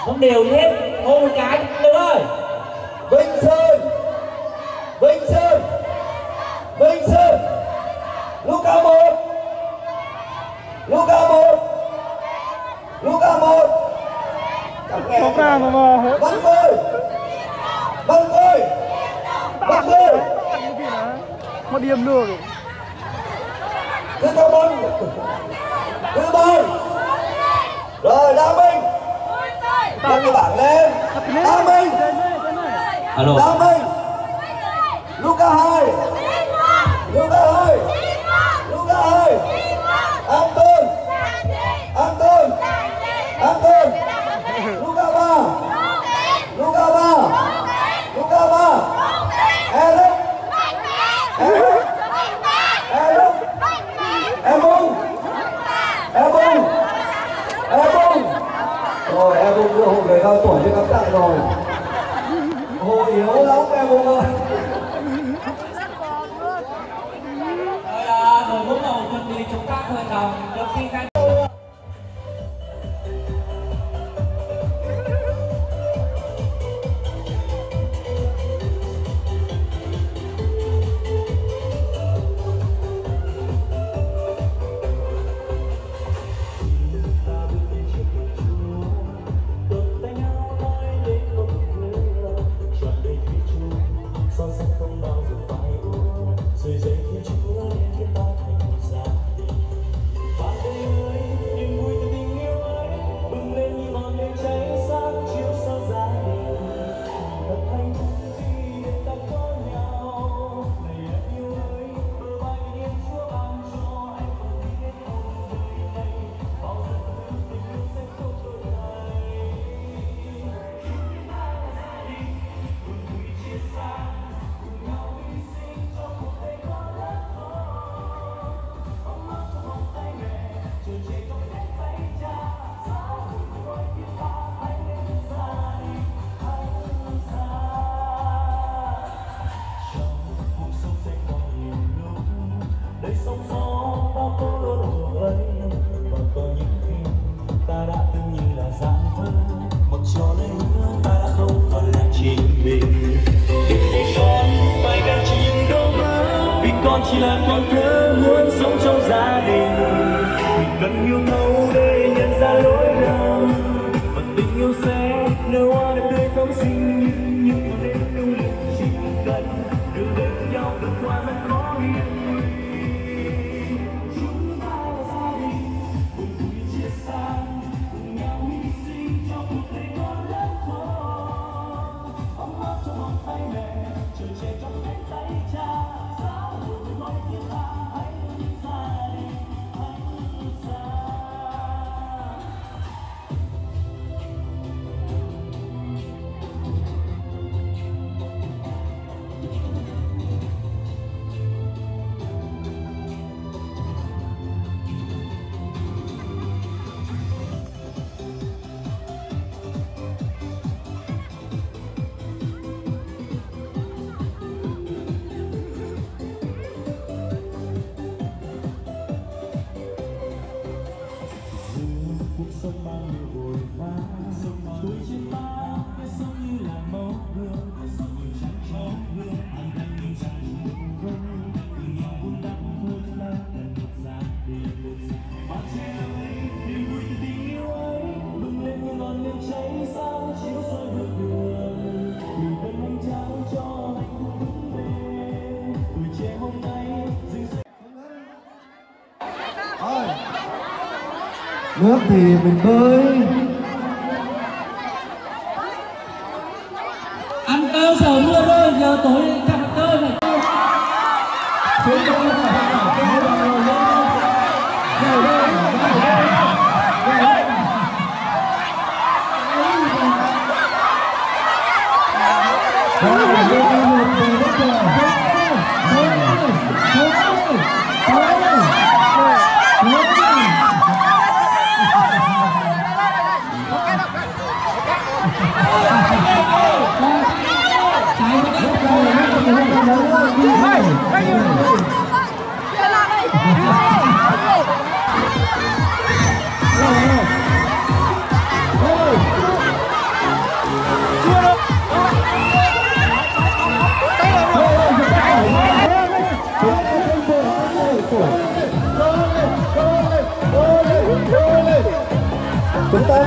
không đều hết, hô một cái được ơi. Vinh Sơn, Vinh Sơn, Vinh Sơn, Luca 1, Luca 1, Luca 1. Luca mà Văn Khôi, Văn Khôi, Văn Khôi. Một điểm nữa. Thứ cao băng, thứ ba. Rồi Đa Minh, nâng cái bảng lên. Đa Minh, Đa Minh, Luca 2, Luca 2, Luca 2, Anton, Anton, Anton, Luca 3, Luca 3, Luca 3, Eric, Eric, Eric, Ebung, Ebung, Ebung. Rồi Ebung đưa hộ người cao tuổi cho các bạn rồi. Hộ yếu lắm Ebung ơi. Đội bóng đầu chuẩn bị chúng ta khởi động trước khi khai chỉ là con thơ muốn sống trong gia đình, mình cần yêu thấu để nhận ra lỗi lầm, và tình yêu sẽ nở hoa đẹp tươi phóng sinh như những ngọn nến nung liệt. Chỉ cần đường đến nhau vượt qua rất khó hiểm nguy, chúng ta là gia đình cùng vui chia xa, cùng nhau hy sinh cho cuộc đời con lớn thôi. Ấm áp trong vòng tay mẹ, trời trẻ trong cánh tay cha. Sông bao nhiêu vội vã, tuổi trên ta cái sống như là mẫu gương, sống như trắng trâu gương, anh đang như trăng vương, cùng nhau vun đắp vun đắp thành một gia đình. Bạn trẻ ơi, niềm vui từ tình yêu ấy, bừng lên như ngọn lửa cháy sáng chiếu soi bước đường, từ bên anh trao cho hạnh phúc vững bền. Tuổi trẻ hôm nay dừng dưng. Nước thì mình bơi, ăn cơm sớm luôn rồi, giờ tối chặt cơm này.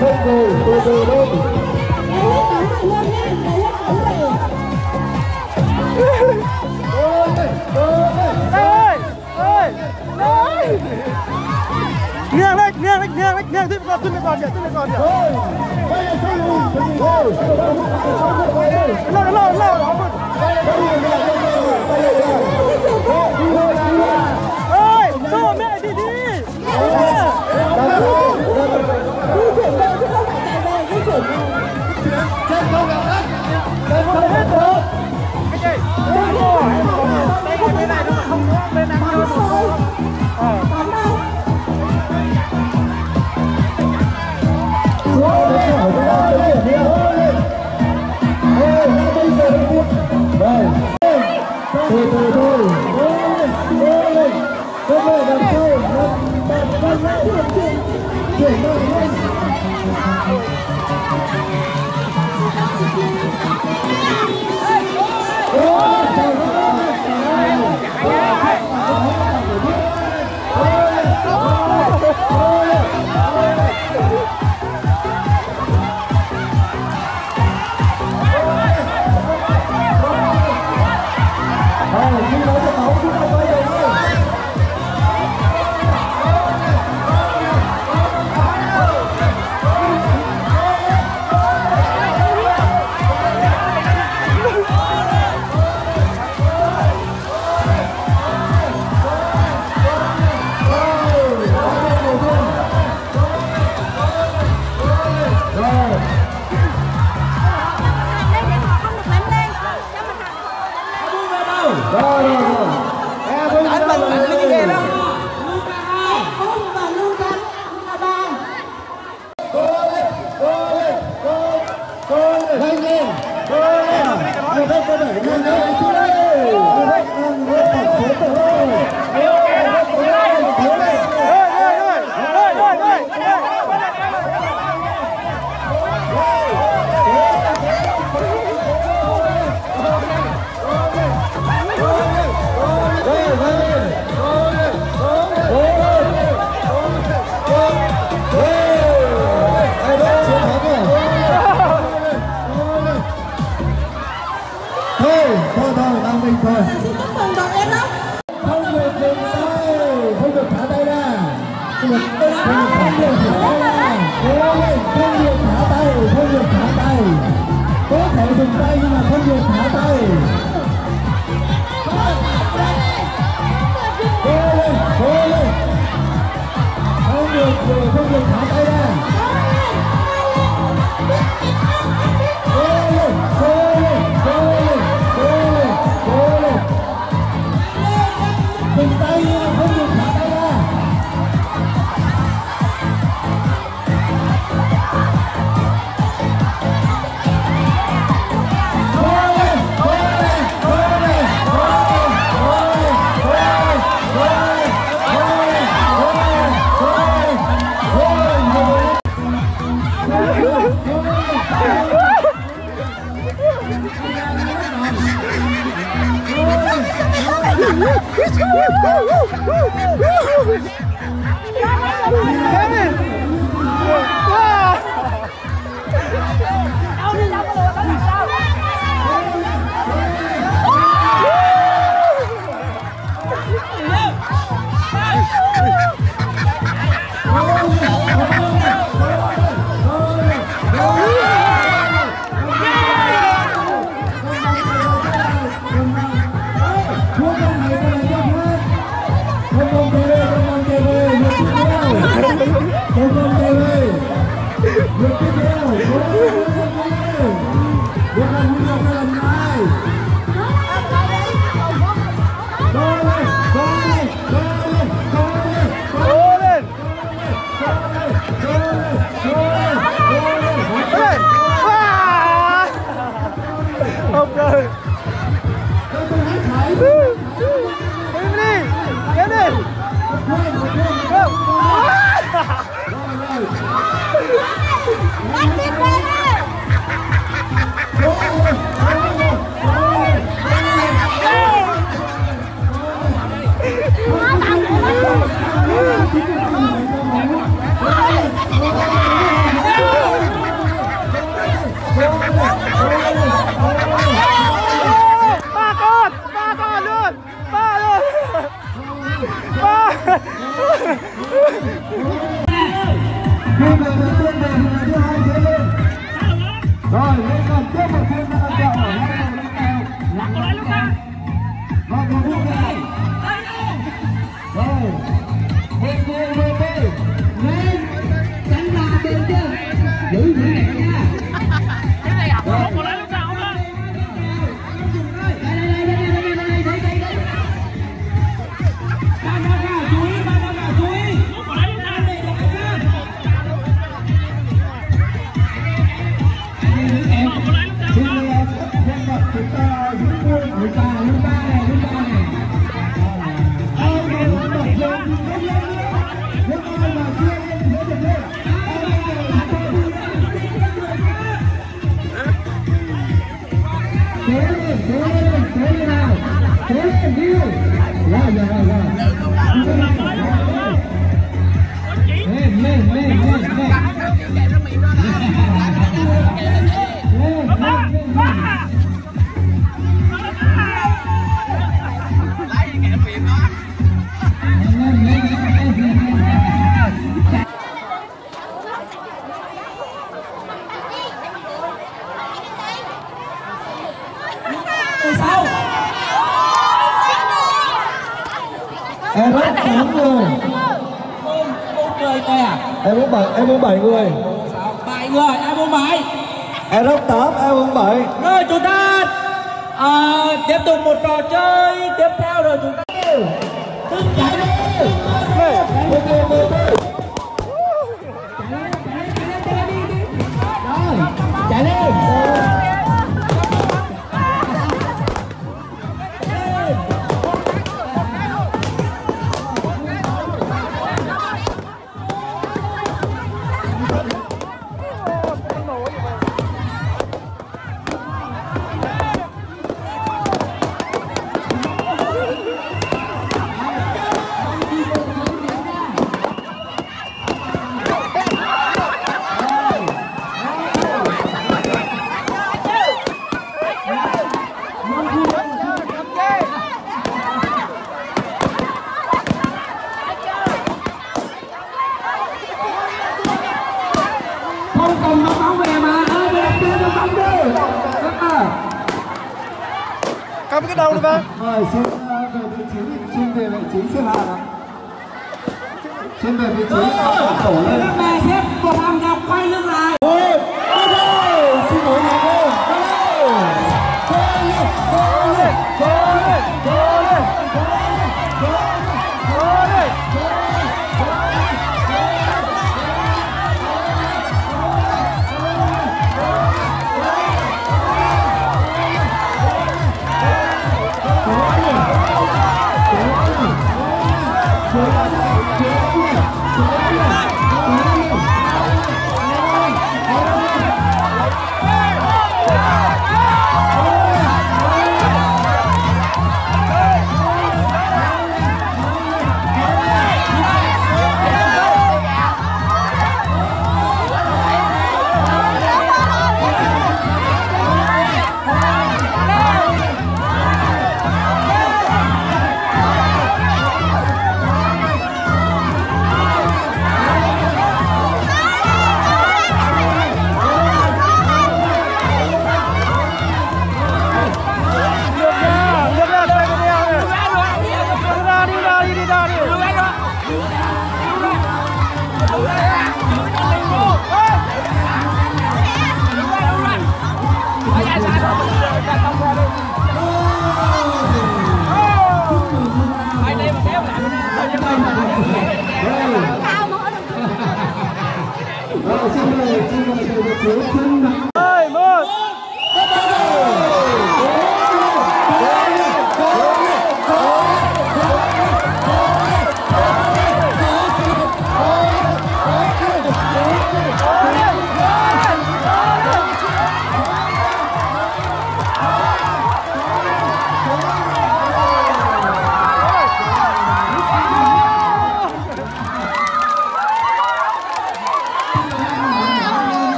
không rồi, từ từ thôi. Nghiêng tiếp còn kìa. Ơi, cho mẹ đi đi. Hãy subscribe cho kênh Ghiền Mì Gõ để không bỏ lỡ những video hấp dẫn. Rồi lên còn tiếp một phiên ăn kẹo ở hai đầu lên kèo. Một lại lúc nào. Rồi một phút này. Rồi. Một người lên tránh ra bên kia. Giữ mẹ nha. Cái này à? Một lại lúc nào không á? Em rất 8 người. Một người thôi à? Em muốn 7 người. 7 người, em muốn 7. Em rất 8, em muốn 7. Rồi chúng ta tiếp tục một trò chơi tiếp theo rồi chúng ta thức chạy đi. Rồi, chạy lên. Cầm cái đầu đi về. Rồi xin về vị trí xếp hạng ạ. Xin về vị trí tổ lên. Mẹ xếp một hàng dọc quay lưng lại. Xin lỗi nhà cô.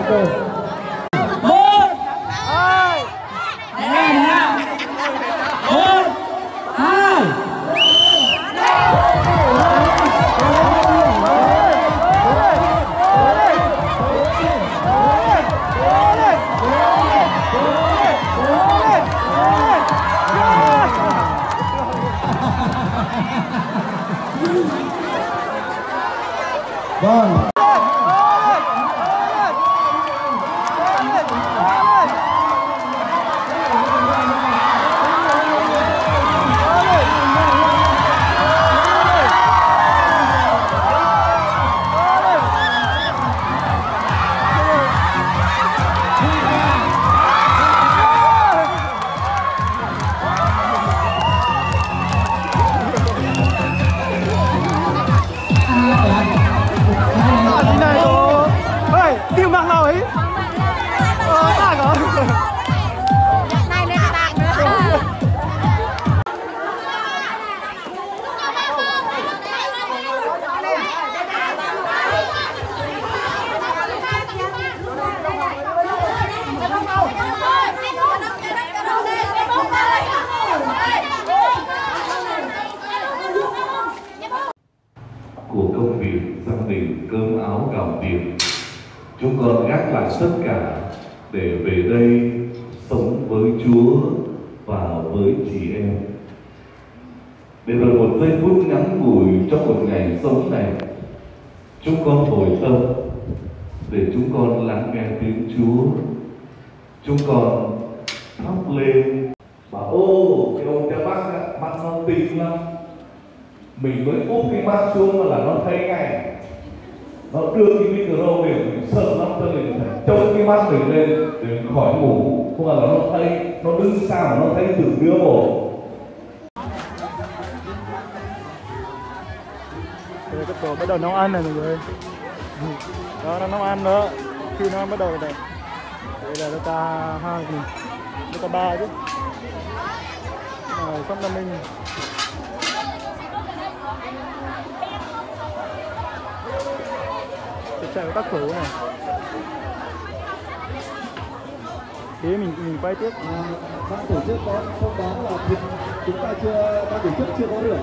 rồi. 1 2 1 2 Vâng. Của công việc, gia đình, cơm áo gạo tiền, chúng con gác lại tất cả để về đây sống với Chúa và với chị em. Để rồi một giây phút ngắn ngủi trong một ngày sống này, chúng con hồi tâm để chúng con lắng nghe tiếng Chúa. Chúng con thắp lên bảo ô cái ông cha bác mắt nó tinh lắm, mình mới úp cái mắt xuống mà là nó thấy ngay, nó đưa cái micro về mình sợ lắm, cho nên phải trông cái mắt mình lên để mình khỏi ngủ, không là nó thấy, nó đứng xa mà nó thấy từng đứa một. Rồi cái tổ bắt đầu nấu ăn này mọi người. Đó, nó nấu ăn đó. Khi nó bắt đầu này. Đây là nó ca 2 mình, nó ca 3 chứ. Rồi, sắp là mình. Chạy với các khử này. Thế mình quay tiếp. Ban tổ chức có thông báo là thịt chúng ta chưa, ban tổ chức chưa có rửa,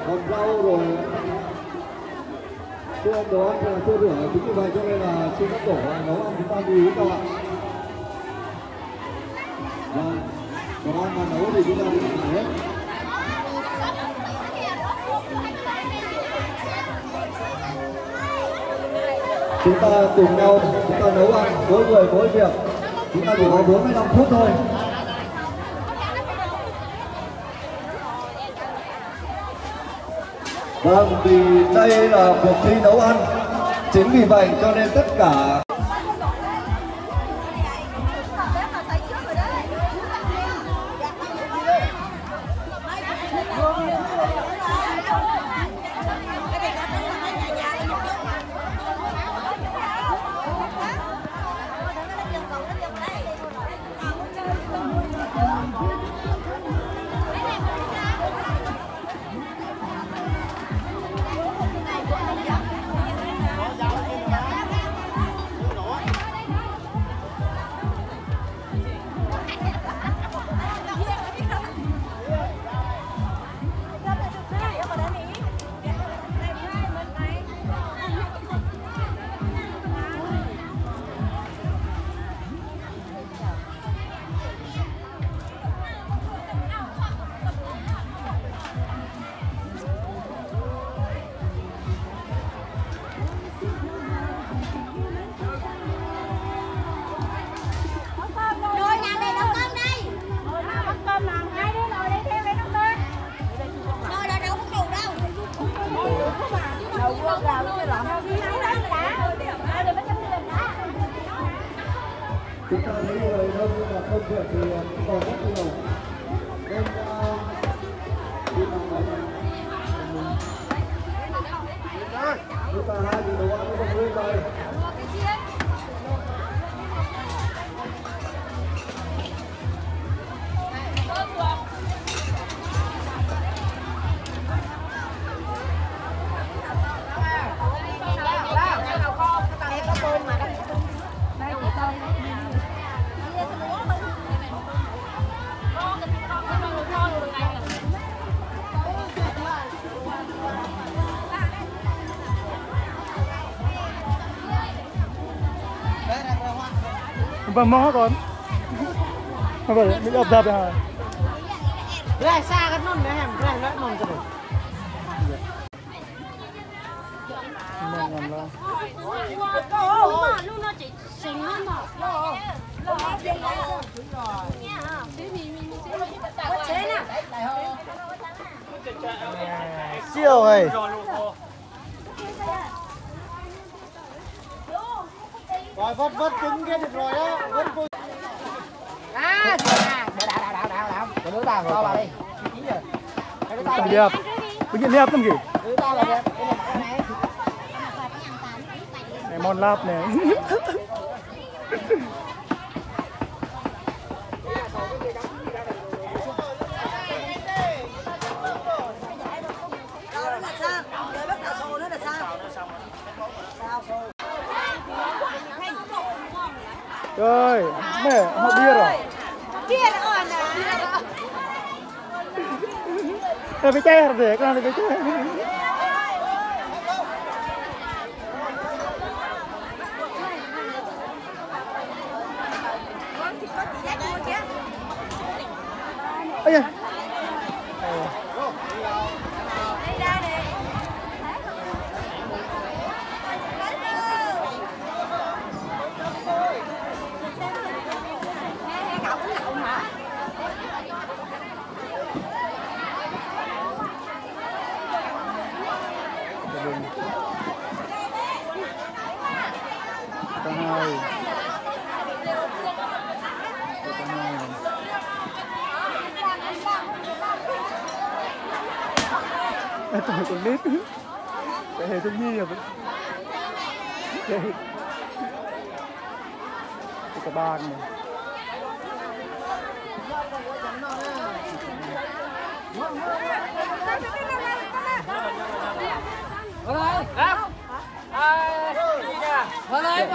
còn rau rồi chưa ăn đồ ăn là chưa rửa, chính vì vậy cho nên là chưa có tổ nấu ăn chúng ta lưu ý các bạn. Vâng, đồ ăn mà nấu thì chúng ta đi làm hết. Chúng ta cùng nhau, chúng ta nấu ăn, mỗi người mỗi việc. Chúng ta chỉ có 45 phút thôi. Vâng, vì đây là cuộc thi nấu ăn. Chính vì vậy cho nên tất cả chúng ta thấy người đâu nhưng mà công việc thì còn rất nhiều nên đi bằng máy chúng ta hai thì đồ ăn nó còn lên rồi. Và mó con. Không phải mình ập đạp hả? Lại xa cái nón này em, lại nón cho được. Siêu này. Rồi vớt trứng kia được rồi á, vớt cô. Đảo. Để đứa ta vào vào đi. 9 giờ. Tầm đẹp. Bây giờ đẹp lắm kì. Đứa ta là đẹp. Cái này này món lạp này. Rồi, mẹ, họ bia rồi. Bia rồi nè. Cái chai để con này cái chai. Ây da. Tuổi còn nít. Cái hề thương nhi rồi. Cái cả bàn này. Vào đây.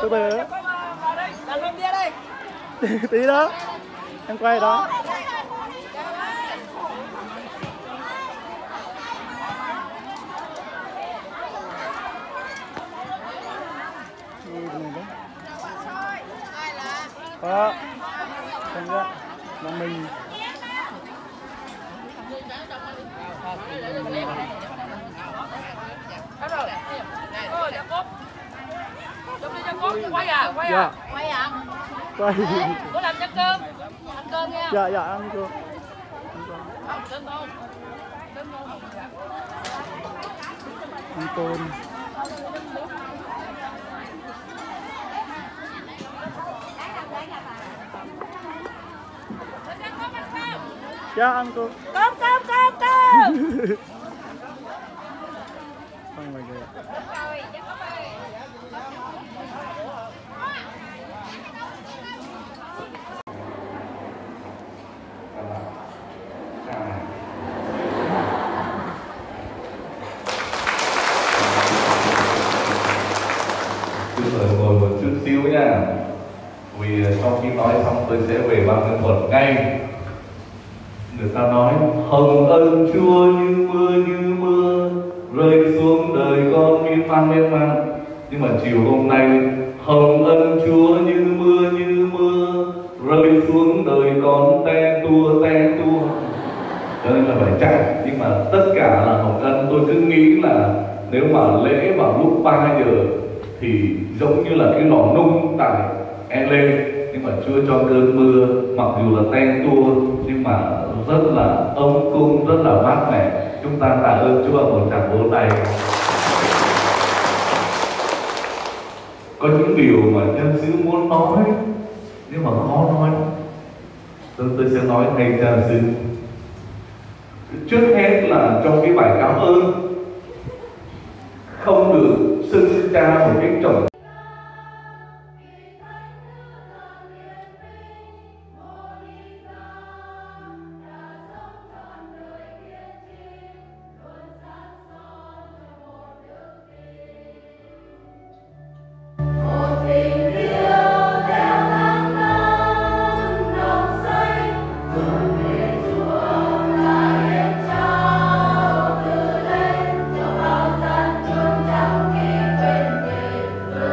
Từ từ. Đặt lên bia đây. Tí đó. Em quay đó. Đó. Không đó. Là mình. Quay à? Dạ. Quay à? Quay. Có làm cho cơm. Ăn cơm nha. Dạ, dạ, ăn cơm. Ăn tôm. Dạ, ăn cơm. Cơm. Không rồi kìa. Cứ ngồi một chút xíu nha. Vì sau khi nói xong tôi sẽ về ban nghệ thuật ngay. Người ta nói hồng ân Chúa như mưa rơi xuống đời con miên man. Nhưng mà chiều hôm nay hồng ân Chúa như mưa rơi xuống đời con te tua. Cho nên là phải chạy. Nhưng mà tất cả là hồng ân. Tôi cứ nghĩ là nếu mà lễ vào lúc 3 giờ thì giống như là cái lò nung tại LA, nhưng mà Chúa cho cơn mưa, mặc dù là ten tua nhưng mà rất là ấm cung, rất là mát mẻ. Chúng ta tạ ơn Chúa một tràng vỗ tay. Có những điều mà nhân sứ muốn nói nhưng mà khó nói. Tôi sẽ nói ngay cho nhân sứ. Trước hết là trong cái bài cảm ơn không được xưng cha một cách trọng. Hãy subscribe cho kênh Ghiền Mì Gõ để không bỏ lỡ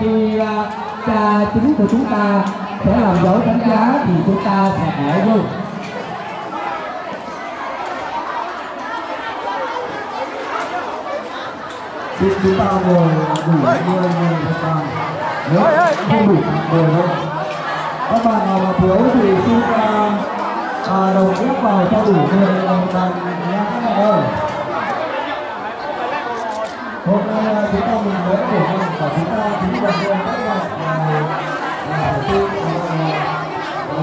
thì cha chính của chúng ta sẽ làm dấu đánh giá thì chúng ta sẽ hỏi luôn. Xin chúng ta ngồi đủ 10 người vào. Nếu không đủ 10 đâu. Các bạn nào mà thiếu thì xin đồng ghép vào cho đủ 10 bằng nha các bạn ơi. Hôm nay chúng ta mừng lễ của mình và chúng ta chính là người các bạn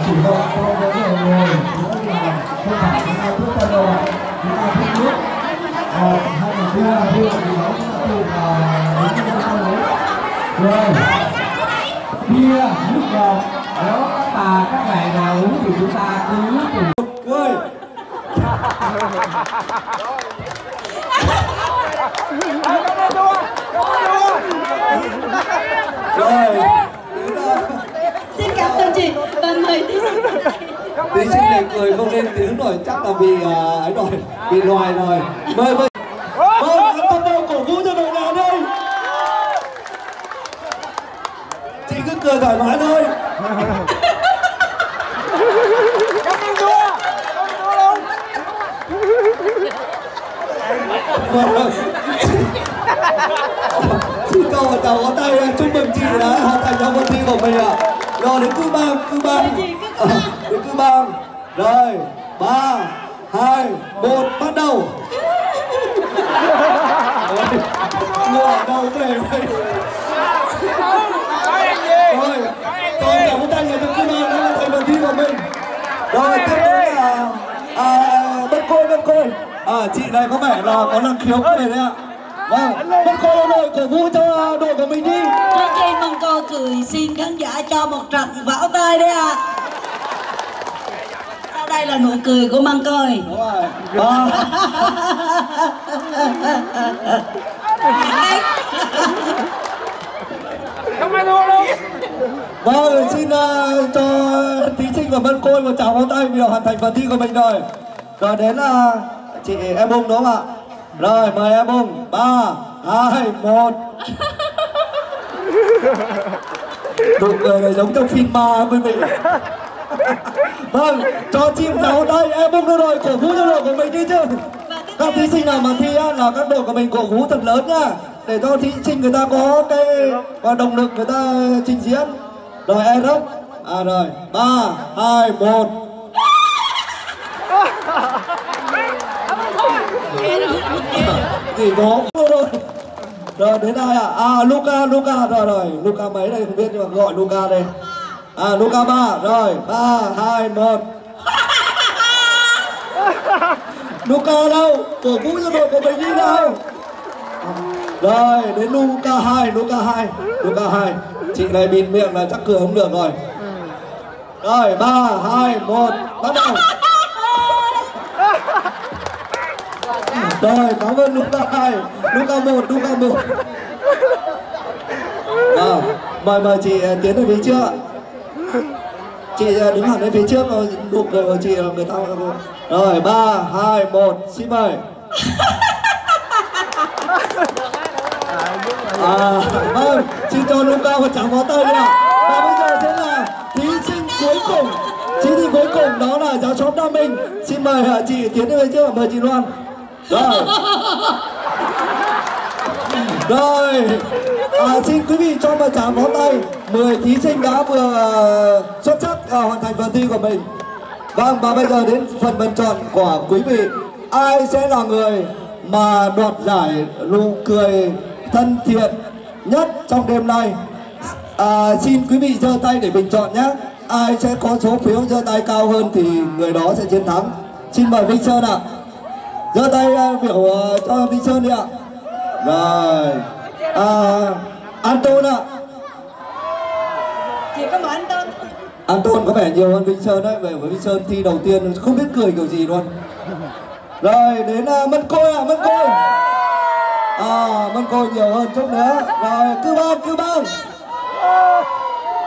chủ động cho với nhiều người, nữa là không phải chúng ta thuốc ta đồ, chúng ta thuốc nước, hay là đưa thì nó cũng là đến những cái đấy. Rồi, bia, nước ngọt, nếu các bà các mẹ nào uống thì chúng ta cứ từ ơi. Rồi, Xin cảm ơn chị và mời tí sinh này cười không lên tiếng rồi, chắc là bị ấy rồi, bị loài rồi. Mời ăn đầu cổ vũ cho đội nhà đây. Chị cứ cười thoải mái thôi. Xin câu và chào có tay chúc mừng chị đã hoàn thành trong phần thi của mình ạ. Rồi đến cứ bang rồi 3, 2, 1 bắt đầu. Ngựa đầu về rồi tôi cảm ơn tay người được cứ bang đã thành phần thi của mình. Rồi tiếp đến là Bân Khôi. Chị này có vẻ là có năng khiếu này đấy ạ. Vâng, Bân Khôi đội cổ vũ cho đội của mình đi. Trước khi Bân Khôi cười xin khán giả cho một trận vỗ tay đấy ạ. Sau đây là nụ cười của Bân Khôi. Đúng rồi. Không ai thua đâu. Vâng, xin cho thí sinh và Bân Khôi một tràng pháo tay vì đã hoàn thành phần thi của mình rồi. Rồi đến là chị Em Bung đúng không ạ? Rồi mời Em Bung. 3, 2, 1. Nụ cười này giống trong phim ma quý vị. Vâng, cho chim trào tay Em Bung đưa đội cổ vũ cho đội của mình đi chứ. Các thí sinh nào mà thi là các đội của mình cổ vũ thật lớn nha, để cho thí sinh người ta có cái động lực người ta trình diễn. Rồi Eroc. Rồi 3, 2, 1. Gì bố rồi đến ai ạ? Luca rồi Luca mấy đây không biết nhưng mà gọi Luca đây. Luca 3 rồi 3, 2, 1. Luca đâu? Cổ vũ cho đội của mình đi đâu? Rồi đến Luca 2. Chị này bịt miệng là chắc cười không được rồi. Rồi 3, 2, 1 bắt đầu. Rồi cảm ơn Luca 2, Luca 1. Mời chị tiến về phía trước. Chị đứng hẳn lên phía trước rồi nụ cười của chị người ta. Rồi 3, 2, 1 xin mời. Vâng, xin cho Luca một tràng pháo tay nha. Và bây giờ sẽ là thí sinh cuối cùng. Thí sinh cuối cùng đó là giáo xóm Nam Minh. Xin mời chị tiến về trước, mời chị Loan. Rồi, xin quý vị cho một tràng pháo tay 10 thí sinh đã vừa xuất sắc hoàn thành phần thi của mình. Vâng, và bây giờ đến phần bình chọn của quý vị. Ai sẽ là người mà đoạt giải nụ cười thân thiện nhất trong đêm nay? Xin quý vị giơ tay để bình chọn nhé. Ai sẽ có số phiếu giơ tay cao hơn thì người đó sẽ chiến thắng. Xin mời Vinh Sơn ạ. Giơ tay biểu cho Vinh Sơn đi ạ. Rồi Anton ạ. Chỉ có một Anton. Anton có vẻ nhiều hơn Vinh Sơn đấy. Bởi Vinh Sơn thi đầu tiên không biết cười kiểu gì luôn. Rồi đến Mân Khôi ạ. Mân Khôi nhiều hơn chút nữa. Rồi Cư Bang.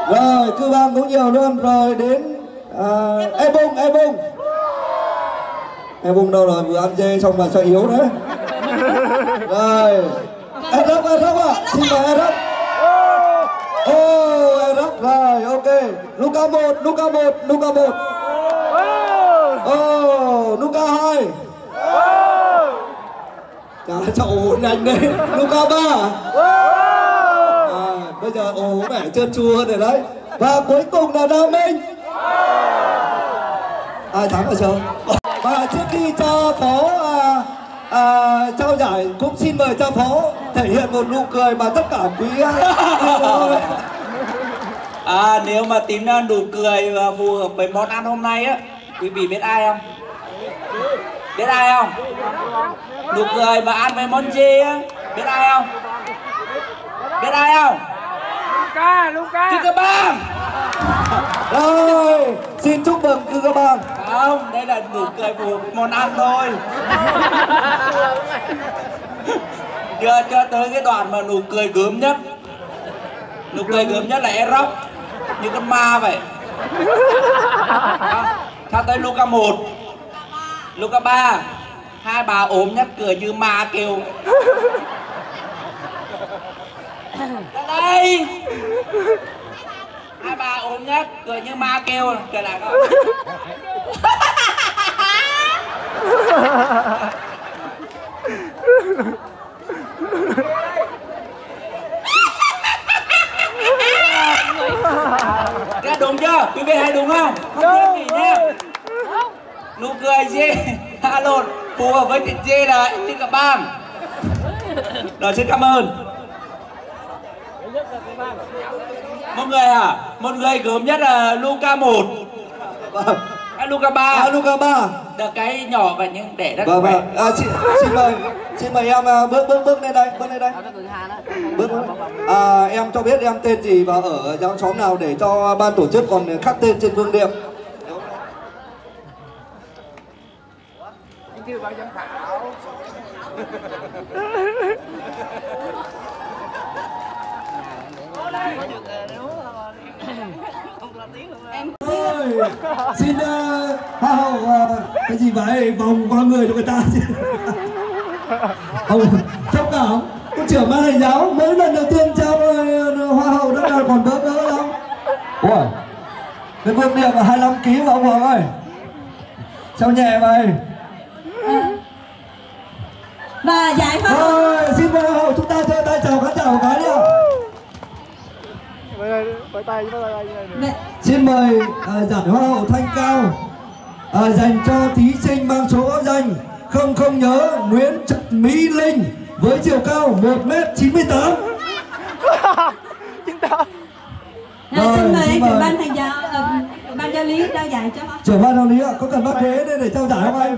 Rồi Cư Bang cũng nhiều luôn. Rồi đến Em Bung đâu rồi, vừa ăn dê xong mà sợ yếu đấy. Rồi Eroc ạ. Xin mời Eroc. Rồi, ok. Luca 1, Luca 1, Luca 1. Luca 2. Chà, cho ổn nhanh đấy. Luca 3. Bây giờ ồ mẹ trơn tru hơn rồi đấy. Và cuối cùng là Nam Minh. Ai thắng rồi chưa? Và trước khi cho Phó trao giải cũng xin mời cho Phó thể hiện một nụ cười mà tất cả quý nếu mà tính nụ cười phù hợp với món ăn hôm nay á, quý vị biết ai không? Biết ai không? Nụ cười mà ăn với món chê á, biết ai không? Biết ai không? Luca Cư Ca Bang. Rồi, xin chúc mừng Cư Ca Bang. Không, đây là nụ cười của món ăn thôi. Chưa tới cái đoạn mà nụ cười gớm nhất. Nụ cười gớm nhất là Erock, như con ma vậy. Sao tới Luca 1, Luca 3, hai bà ốm nhất cười như ma kêu. Đây, hai bà ốm nhất cười như ma kêu, cười lại coi. Cái đúng chưa? Quý vị thấy đúng không? Không biết gì nhé. Nụ cười gì? Lộn, phù hợp với thịt dê là Cư Ca Bang. Rồi, xin cảm ơn. Một người hả? Một người gớm nhất là Luca 1. Luca 3. Luca 3. Được cái nhỏ và những để đất khỏe. Vâng. Xin mời em bước lên đây, bước lên đây. Bước. Em cho biết em tên gì và ở giáo xóm nào để cho ban tổ chức còn khắc tên trên vương điệp. Kêu ban giám khảo. Xin hoa hậu cái gì vậy, vòng qua người cho người ta. Ông thông cảm, cô trưởng ban thầy giáo mấy lần đầu tiên trao hoa hậu đó là còn bỡ ngỡ lắm. Ủa, cái vương điệp là 25 kg mà ông Hoàng ơi, trao nhẹ vậy. Và giải hoa hậu. Rồi, xin mời hoa hậu chúng ta chơi tay chào khán giả một cái đi ạ. Xin mời giải hoa hậu Thanh Cao dành cho thí sinh mang số báo danh 00 nhớ Nguyễn Trần Mỹ Linh với chiều cao 1m98. Xin mời trưởng ban thầy giáo, ban giáo lý trao giải cho. Trưởng ban giáo lý ạ, có cần bác ghế để trao giải không anh?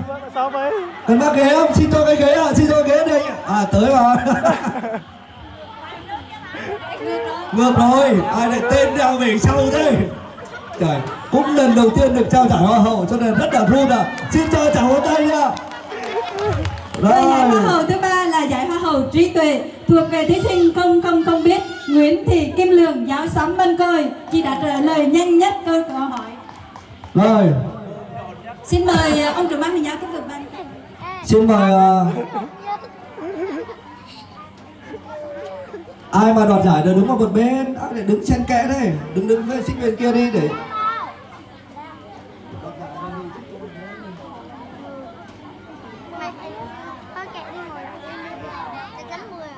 Cần bác ghế không? Xin cho cái ghế ạ, xin cho cái ghế đi. Tới mà. Ngược rồi, ai lại tên đeo về sau thế? Trời, cũng lần đầu tiên được trao giải hoa hậu cho nên rất là vui ạ. Xin cho chào một tay nha. Và giải hoa hậu thứ ba là giải hoa hậu trí tuệ thuộc về thí sinh không biết Nguyễn Thị Kim Lương, giáo xóm Vân Côi. Chị đã trả lời nhanh nhất câu hỏi. Rồi. Xin mời ông trưởng ban thầy giáo tiếp tục ban. Xin mời ai mà đoạt giải được đứng vào một bên, ai để đứng xen kẽ đây, đứng với sinh viên kia đi để.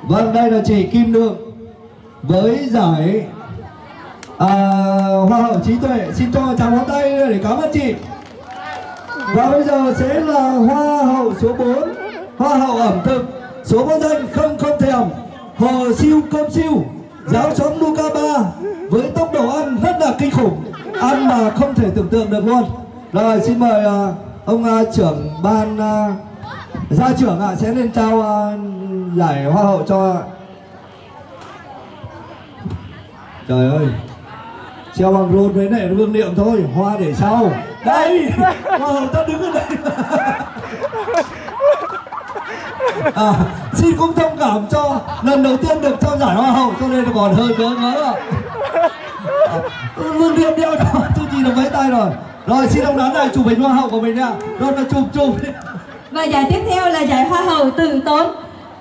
Vâng, đây là chị Kim Lương với giải hoa hậu trí tuệ. Xin cho chào ngón tay để cảm ơn chị. Và bây giờ sẽ là hoa hậu số 4, hoa hậu ẩm thực, số báo danh không thèm, Hồ Siêu Cơm Siêu, giáo xóm Luca 3 với tốc độ ăn rất là kinh khủng, ăn mà không thể tưởng tượng được luôn. Rồi, xin mời ông trưởng ban gia trưởng sẽ lên trao giải hoa hậu cho. Trời ơi, treo bằng rôn với này vương niệm thôi, hoa để sau. Đây, hoa hậu ta đứng ở đây. Xin cũng thông cảm cho lần đầu tiên được trao giải hoa hậu cho nên là còn hơi bỡ ngỡ. Vương niệm đeo cho tôi chỉ được mấy tay rồi. Rồi, xin ông đán này chụp hình hoa hậu của mình nha. Rồi là chụp. Và giải tiếp theo là giải hoa hậu Tự Tốn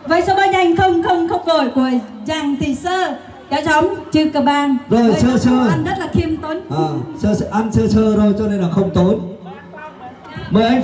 với số báo danh 00 của Giàng Thị Sơ, giáo xóm Cư Ca Bang. Rồi, Sơ ăn rất là khiêm tốn. Ăn sơ sơ thôi cho nên là không tốn. Mời anh